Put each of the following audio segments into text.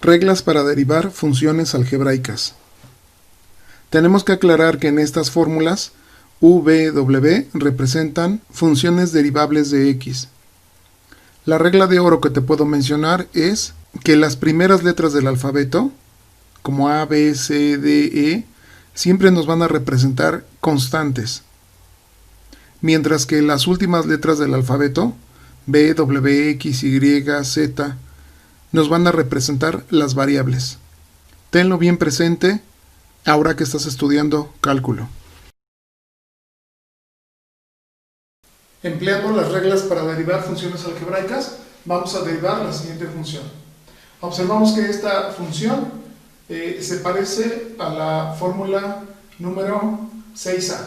Reglas para derivar funciones algebraicas. Tenemos que aclarar que en estas fórmulas v, w representan funciones derivables de x. La regla de oro que te puedo mencionar es que las primeras letras del alfabeto, como A, B, C, D, E, siempre nos van a representar constantes, mientras que las últimas letras del alfabeto, B, W, X, Y, Z, nos van a representar las variables. Tenlo bien presente ahora que estás estudiando cálculo. Empleando las reglas para derivar funciones algebraicas, vamos a derivar la siguiente función. Observamos que esta función se parece a la fórmula número 6a.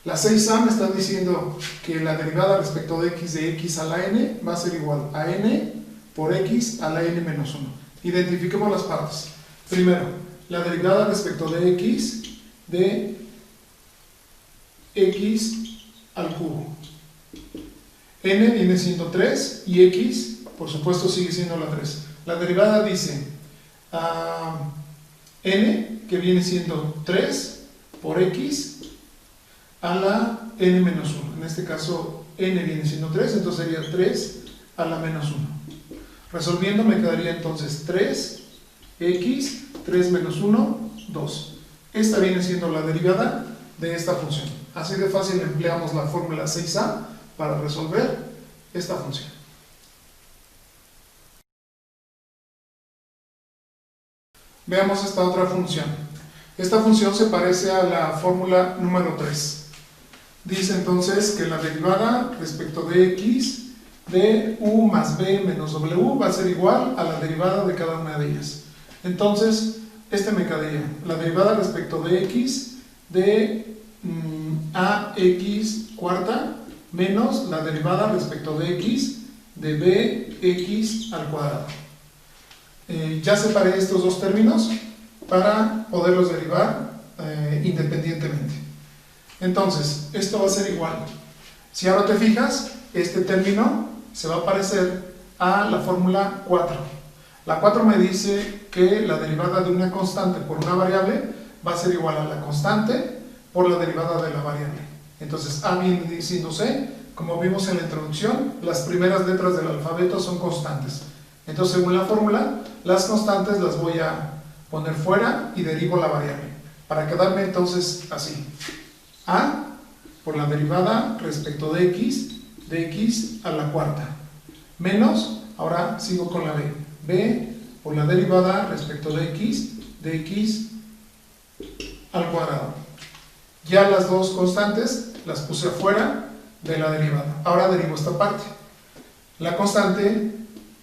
La 6a me está diciendo que la derivada respecto de x a la n va a ser igual a n por x a la n menos 1. Identifiquemos las partes. Primero, la derivada respecto de x al cubo. N viene siendo 3 y x, por supuesto, sigue siendo la 3. La derivada dice n, que viene siendo 3 por x a la n menos 1. En este caso, n viene siendo 3, entonces sería 3 a la menos 1. Resolviendo me quedaría entonces 3x, 3 menos 1, 2. Esta viene siendo la derivada de esta función. Así de fácil empleamos la fórmula 6a para resolver esta función. Veamos esta otra función. Esta función se parece a la fórmula número 3. Dice entonces que la derivada respecto de x de u más b menos w va a ser igual a la derivada de cada una de ellas. Entonces, este me quedaría la derivada respecto de x de ax cuarta menos la derivada respecto de x de bx al cuadrado. Ya separé estos dos términos para poderlos derivar independientemente. Entonces, esto va a ser igual. Si ahora te fijas, este término se va a parecer a la fórmula 4. La 4 me dice que la derivada de una constante por una variable va a ser igual a la constante por la derivada de la variable. Entonces, A viene siendo C. Como vimos en la introducción, las primeras letras del alfabeto son constantes. Entonces, según la fórmula, las constantes las voy a poner fuera y derivo la variable. Para quedarme entonces así. A por la derivada respecto de x a la cuarta. Menos, ahora sigo con la b. B por la derivada respecto de x al cuadrado. Ya las dos constantes las puse afuera de la derivada. Ahora derivo esta parte. La constante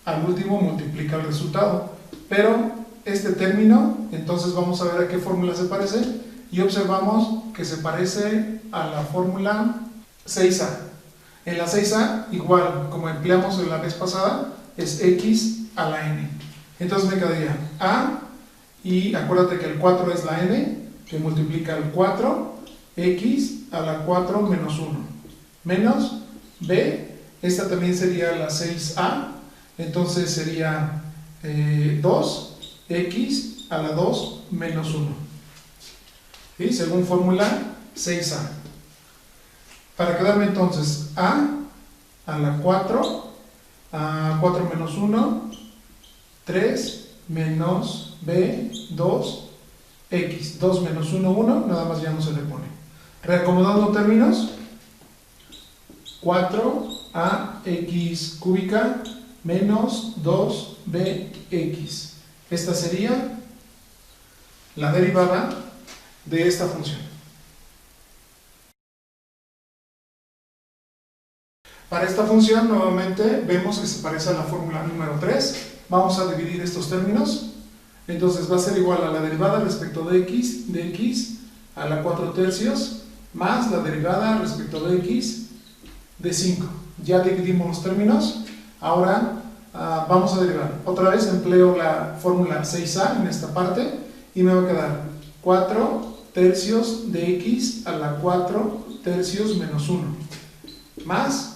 al último multiplica el resultado, pero este término, entonces vamos a ver a qué fórmula se parece y observamos que se parece a la fórmula 6a. En la 6a, igual como empleamos en la vez pasada, es x a la n. Entonces me quedaría a, y acuérdate que el 4 es la n, que multiplica el 4, x a la 4 menos 1, menos b, esta también sería la 6a, entonces sería 2x a la 2 menos 1. ¿Sí? Según fórmula 6a. Para quedarme entonces a la 4, a 4 menos 1, 3 menos b, 2, x, 2 menos 1, 1, nada más ya no se le pone. Reacomodando términos, 4ax cúbica menos 2bx. Esta sería la derivada de esta función. Para esta función, nuevamente, vemos que se parece a la fórmula número 3. Vamos a dividir estos términos. Entonces va a ser igual a la derivada respecto de x a la 4 tercios más la derivada respecto de x de 5. Ya dividimos los términos. Ahora vamos a derivar. Otra vez empleo la fórmula 6a en esta parte y me va a quedar 4 tercios de x a la 4 tercios menos 1 más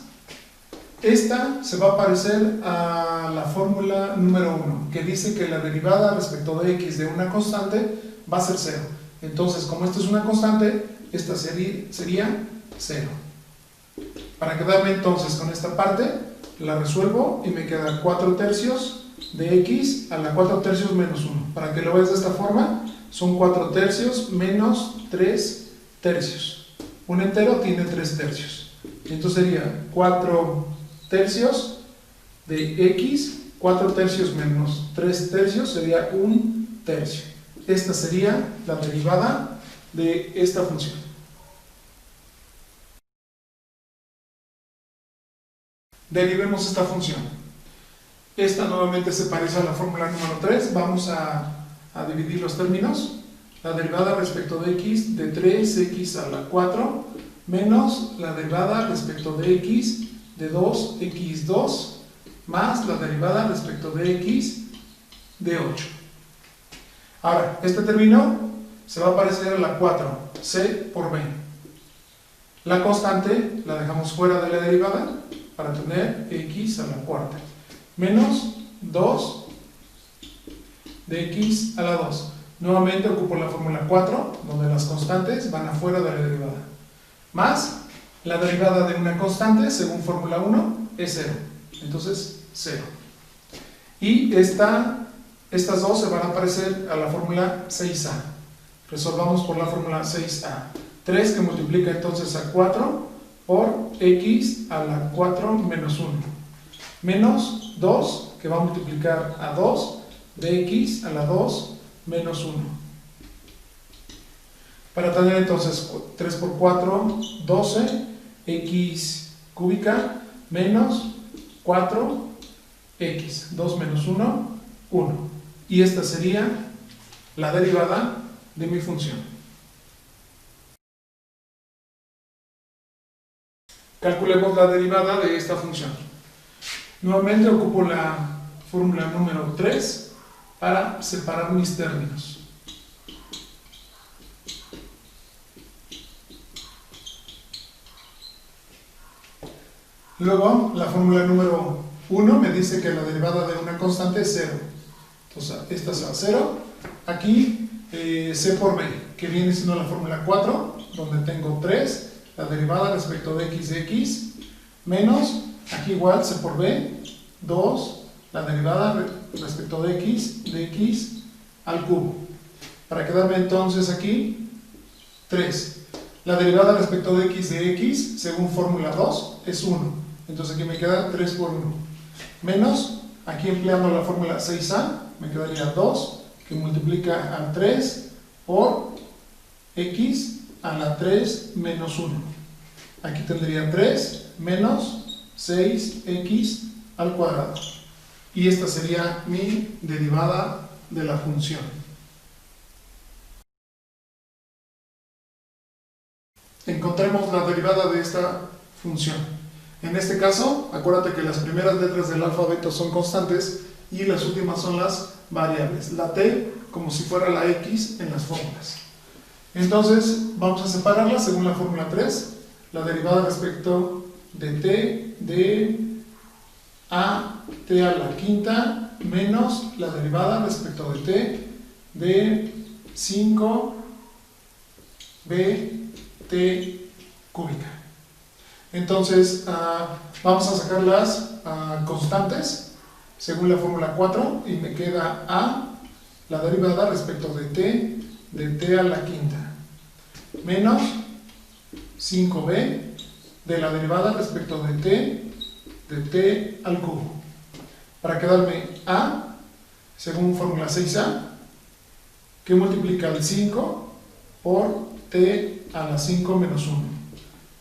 Esta se va a parecer a la fórmula número 1, que dice que la derivada respecto de x de una constante va a ser 0. Entonces, como esta es una constante, esta sería 0. Para quedarme entonces con esta parte, la resuelvo y me queda 4 tercios de x a la 4 tercios menos 1. Para que lo veas de esta forma, son 4 tercios menos 3 tercios. Un entero tiene 3 tercios. Entonces sería 4 tercios de x, 4 tercios menos 3 tercios sería 1 tercio. Esta sería la derivada de esta función. Derivemos esta función. Esta nuevamente se parece a la fórmula número 3. Vamos a dividir los términos. La derivada respecto de x de 3x a la 4 menos la derivada respecto de x de 2x2 más la derivada respecto de x de 8. Ahora, este término se va a parecer a la 4, c por b. La constante la dejamos fuera de la derivada para tener x a la cuarta menos 2 de x a la 2. Nuevamente ocupo la fórmula 4, donde las constantes van afuera de la derivada. Más la derivada de una constante, según fórmula 1, es 0. Entonces, 0. Y estas dos se van a parecer a la fórmula 6a. Resolvamos por la fórmula 6a. 3 que multiplica entonces a 4 por x a la 4 menos 1. Menos 2 que va a multiplicar a 2 de x a la 2 menos 1. Para tener entonces 3 por 4, 12, x cúbica menos 4x, 2 menos 1, 1. Y esta sería la derivada de mi función. Calculemos la derivada de esta función. Nuevamente ocupo la fórmula número 3 para separar mis términos. Luego, la fórmula número 1 me dice que la derivada de una constante es 0. Entonces, esta será 0. Aquí, c por b, que viene siendo la fórmula 4, donde tengo 3, la derivada respecto de x, menos, aquí igual, c por b, 2, la derivada respecto de x al cubo. Para quedarme entonces aquí, 3. La derivada respecto de x, según fórmula 2, es 1. Entonces aquí me queda 3 por 1. Menos, aquí empleando la fórmula 6a, me quedaría 2, que multiplica a 3 por x a la 3 menos 1. Aquí tendría 3 menos 6x al cuadrado. Y esta sería mi derivada de la función. Encontremos la derivada de esta función. En este caso, acuérdate que las primeras letras del alfabeto son constantes y las últimas son las variables. La t como si fuera la x en las fórmulas. Entonces, vamos a separarlas según la fórmula 3. La derivada respecto de t de a t a la quinta menos la derivada respecto de t de 5b t cúbica. Entonces, vamos a sacar las constantes según la fórmula 4 y me queda a, la derivada respecto de t a la quinta, menos 5b de la derivada respecto de t al cubo. Para quedarme a, según fórmula 6a, que multiplica el 5 por t a la 5 menos 1,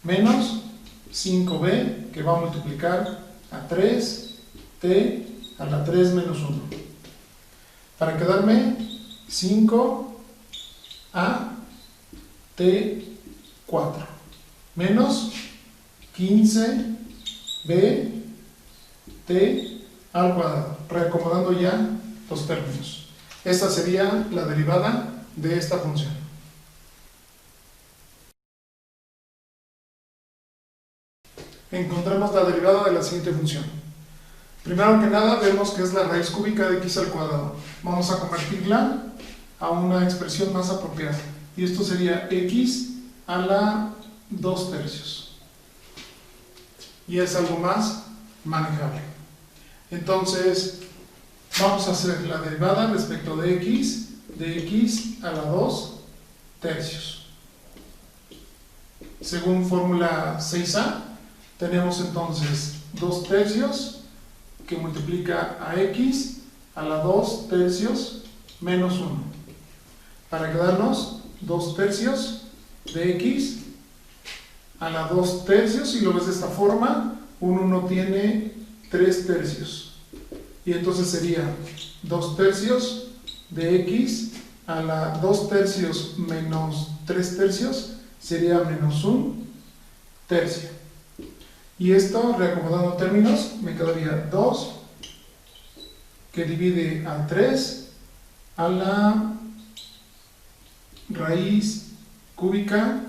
menos 5b, que va a multiplicar a 3t a la 3 menos 1. Para quedarme 5a t4 menos 15b t al cuadrado, reacomodando ya los términos. Esta sería la derivada de esta función. encontremos la derivada de la siguiente función. Primero que nada vemos que es la raíz cúbica de x al cuadrado. Vamos a convertirla a una expresión más apropiada. Y esto sería x a la 2/3. Y es algo más manejable. Entonces, vamos a hacer la derivada respecto de x a la 2/3. Según fórmula 6a, tenemos entonces 2/3 que multiplica a x a la 2/3 menos 1. Para quedarnos 2/3 de x a la 2/3, si lo ves de esta forma, un 1 tiene 3/3. Y entonces sería 2/3 de x a la 2/3 menos 3/3 sería menos 1/3. Y esto, reacomodando términos, me quedaría 2 que divide a 3 a la raíz cúbica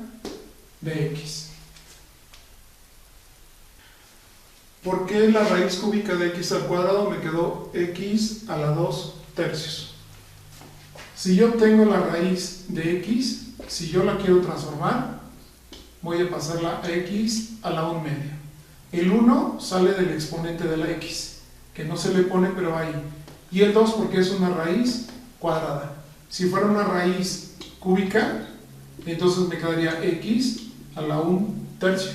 de x. ¿Por qué la raíz cúbica de x al cuadrado me quedó x a la 2/3? Si yo obtengo la raíz de x, si yo la quiero transformar, voy a pasarla a x a la 1/2. El 1 sale del exponente de la x, que no se le pone pero ahí. Y el 2 porque es una raíz cuadrada. Si fuera una raíz cúbica, entonces me quedaría x a la 1/3.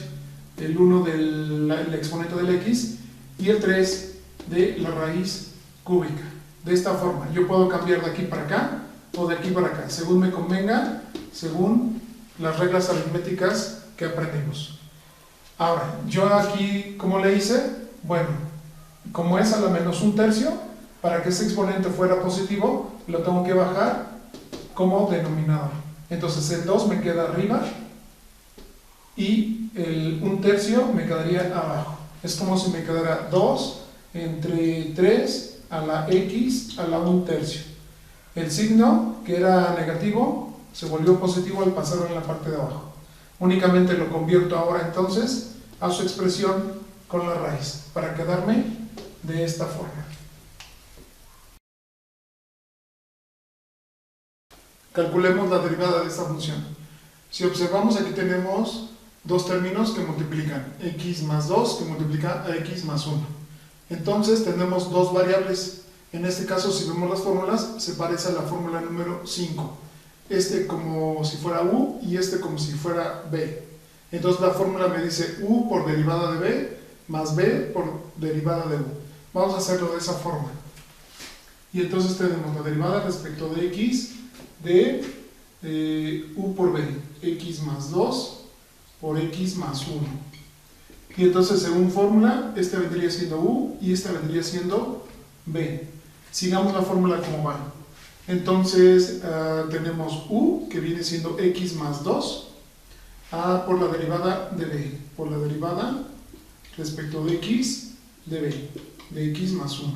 El 1 del exponente del x y el 3 de la raíz cúbica. De esta forma, yo puedo cambiar de aquí para acá o de aquí para acá, según me convenga, según las reglas aritméticas que aprendimos. Ahora, yo aquí, ¿cómo le hice? Bueno, como es a la menos 1/3, para que ese exponente fuera positivo, lo tengo que bajar como denominador. Entonces el 2 me queda arriba y el 1/3 me quedaría abajo. Es como si me quedara 2 entre 3 a la x a la 1/3. El signo, que era negativo, se volvió positivo al pasarlo en la parte de abajo. Únicamente lo convierto ahora entonces a su expresión con la raíz, para quedarme de esta forma. Calculemos la derivada de esta función. Si observamos, aquí tenemos dos términos que multiplican, x más 2 que multiplica a x más 1. Entonces tenemos dos variables. En este caso, si vemos las fórmulas, se parece a la fórmula número 5. Este como si fuera u y este como si fuera b. Entonces la fórmula me dice u por derivada de b más b por derivada de u. Vamos a hacerlo de esa forma. Y entonces tenemos la derivada respecto de x de u por b, x más 2 por x más 1. Y entonces según fórmula, este vendría siendo u y este vendría siendo b. Sigamos la fórmula como va. Entonces tenemos u, que viene siendo x más 2, por la derivada de b, por la derivada respecto de x de b, de x más 1.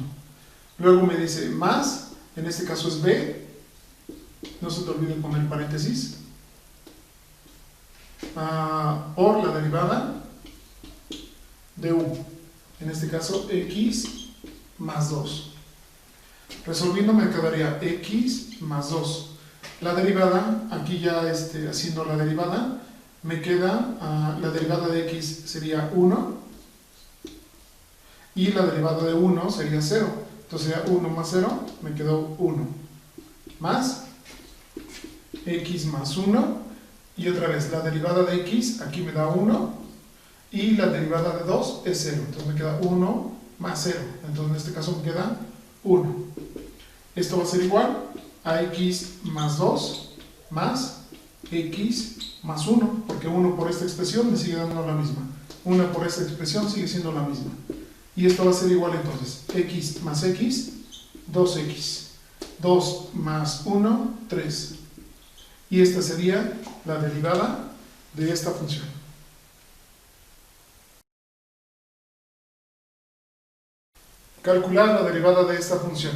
Luego me dice más, en este caso es b, no se te olvide poner paréntesis, por la derivada de u, en este caso x más 2. Resolviendo me quedaría x más 2. La derivada, aquí ya haciendo la derivada, me queda, la derivada de x sería 1 y la derivada de 1 sería 0. Entonces sería 1 más 0, me quedó 1. Más x más 1 y otra vez la derivada de x, aquí me da 1 y la derivada de 2 es 0. Entonces me queda 1 más 0. Entonces en este caso me queda 1. Esto va a ser igual a x más 2 más x más 1, porque 1 por esta expresión me sigue dando la misma. 1 por esta expresión sigue siendo la misma. Y esto va a ser igual entonces, x más x, 2x. 2 más 1, 3. Y esta sería la derivada de esta función. Calcular la derivada de esta función.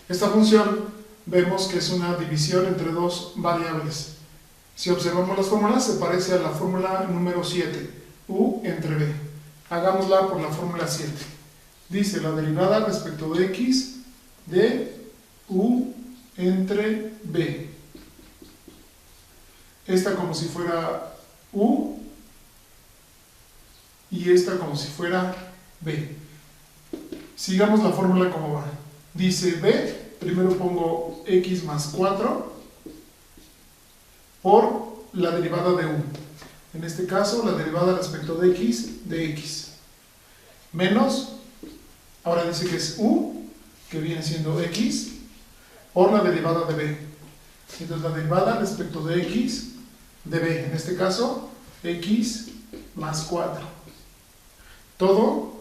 Esta función vemos que es una división entre dos variables. Si observamos las fórmulas, se parece a la fórmula número 7, u entre b. Hagámosla por la fórmula 7. Dice la derivada respecto de x de u entre b. Esta como si fuera u y esta como si fuera b. Sigamos la fórmula como va. Dice b, primero pongo x más 4 por la derivada de u. En este caso, la derivada respecto de x, menos, ahora dice que es u, que viene siendo x, por la derivada de b. Entonces, la derivada respecto de x de b, en este caso, x más 4. Todo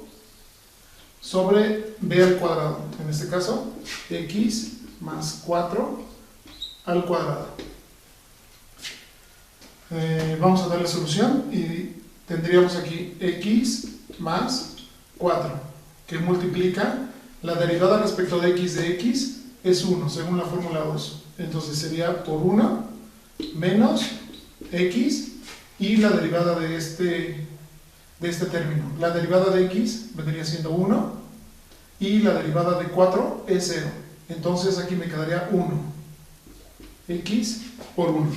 sobre b al cuadrado. En este caso, x más 4 al cuadrado. Vamos a darle solución y tendríamos aquí x más 4, que multiplica la derivada respecto de x es 1, según la fórmula 2. Entonces sería por 1 menos x y la derivada de este término. La derivada de x vendría siendo 1 y la derivada de 4 es 0. Entonces aquí me quedaría 1. X por 1.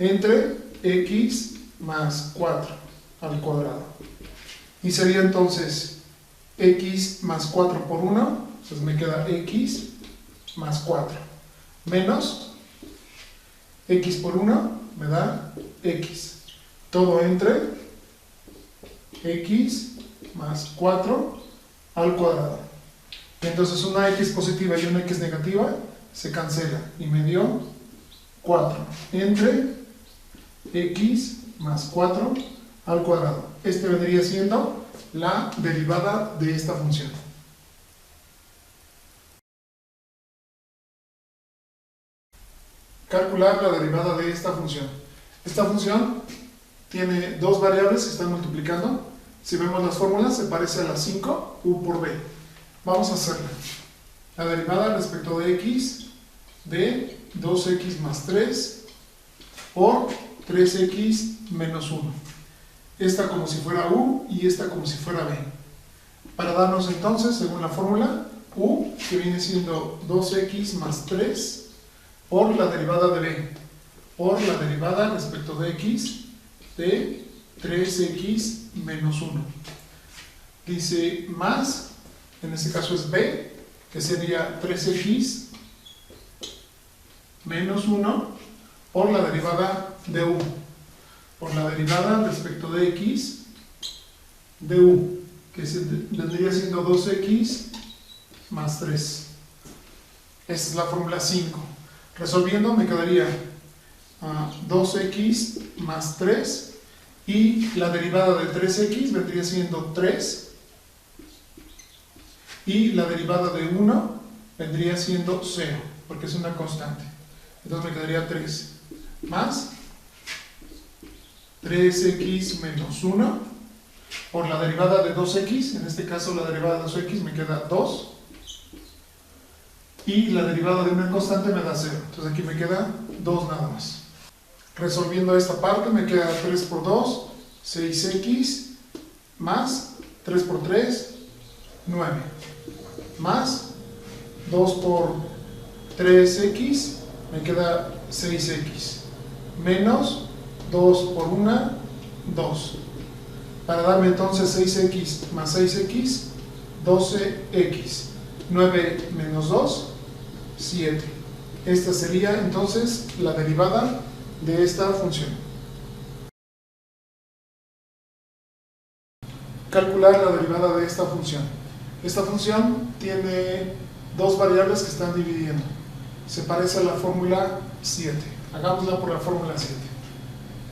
Entre x más 4 al cuadrado. Y sería entonces x más 4 por 1. Entonces me queda x más 4. Menos x por 1 me da x. Todo entre x más 4 al cuadrado. Entonces una x positiva y una x negativa se cancela y me dio 4 entre x más 4 al cuadrado. Este vendría siendo la derivada de esta función. Calcular la derivada de esta función. Esta función tiene dos variables que están multiplicando. Si vemos las fórmulas, se parece a la 5, u por b. Vamos a hacerla. La derivada respecto de x de 2x más 3 por 3x menos 1. Esta como si fuera u y esta como si fuera b. Para darnos entonces, según la fórmula, u, que viene siendo 2x más 3 por la derivada de b, por la derivada respecto de x de 3x menos 1. Dice más, en este caso es b, que sería 3x menos 1 por la derivada de u, por la derivada respecto de x de u, que vendría siendo 2x más 3. Esta es la fórmula 5. Resolviendo me quedaría 2x más 3 y la derivada de 3x vendría siendo 3 y la derivada de 1 vendría siendo 0, porque es una constante. Entonces me quedaría 3 más 3x menos 1 por la derivada de 2x, en este caso la derivada de 2x me queda 2 y la derivada de una constante me da 0, entonces aquí me queda 2 nada más. Resolviendo esta parte me queda 3 por 2, 6x más 3 por 3, 9 más 2 por 3x me queda 6x menos 2 por 1, 2. Para darme entonces 6x más 6x, 12x. 9 menos 2, 7. Esta sería entonces la derivada de esta función. Calcular la derivada de esta función. Esta función tiene dos variables que están dividiendo. Se parece a la fórmula 7. Hagámosla por la fórmula 7.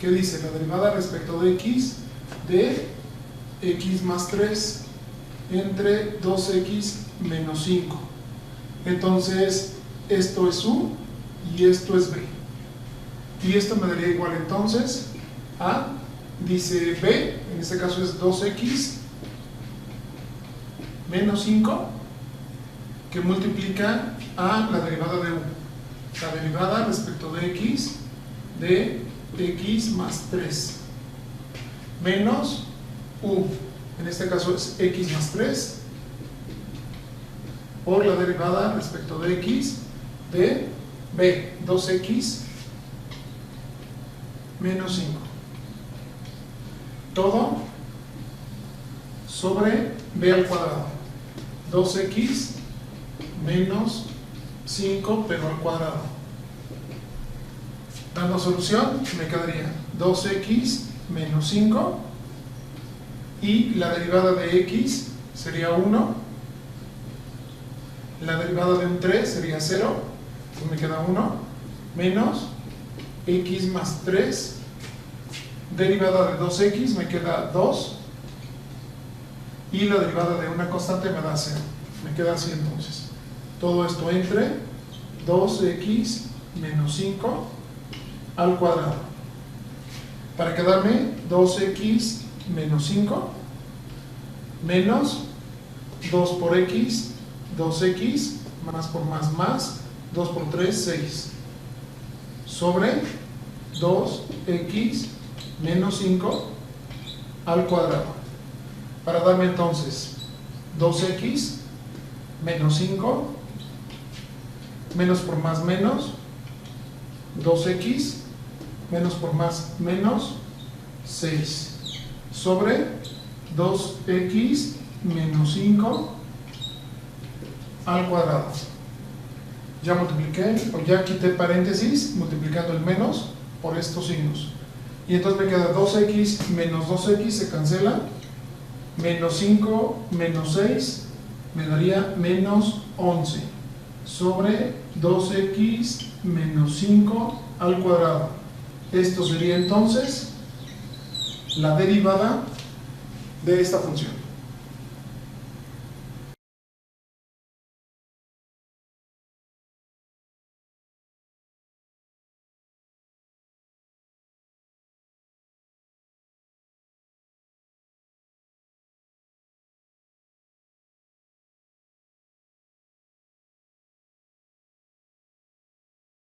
¿Qué dice? La derivada respecto de x de x más 3 entre 2x menos 5. Entonces, esto es u y esto es b. Y esto me daría igual entonces a, dice b, en este caso es 2x menos 5, que multiplica a la derivada de u. La derivada respecto de x de x más 3 menos u. en este caso es x más 3, por la derivada respecto de x de b, 2x menos 5. Todo sobre b al cuadrado. 2x menos 5, pero al cuadrado. Dando solución, me quedaría 2x menos 5 y la derivada de x sería 1, la derivada de un 3 sería 0, pues me queda 1, menos x más 3, derivada de 2x me queda 2 y la derivada de una constante me da 0, me queda así entonces. Todo esto entre 2x menos 5 al cuadrado, para quedarme 2x menos 5 menos 2 por x, 2x, más por más, 2 por 3, 6, sobre 2x menos 5 al cuadrado, para darme entonces 2x menos 5, menos por más menos, 2x, menos por más menos, 6, sobre 2x menos 5 al cuadrado. Ya multipliqué, o ya quité paréntesis, multiplicando el menos por estos signos. Y entonces me queda 2x menos 2x, se cancela, menos 5 menos 6, me daría menos 11, sobre 2x menos 5 al cuadrado. Esto sería entonces la derivada de esta función.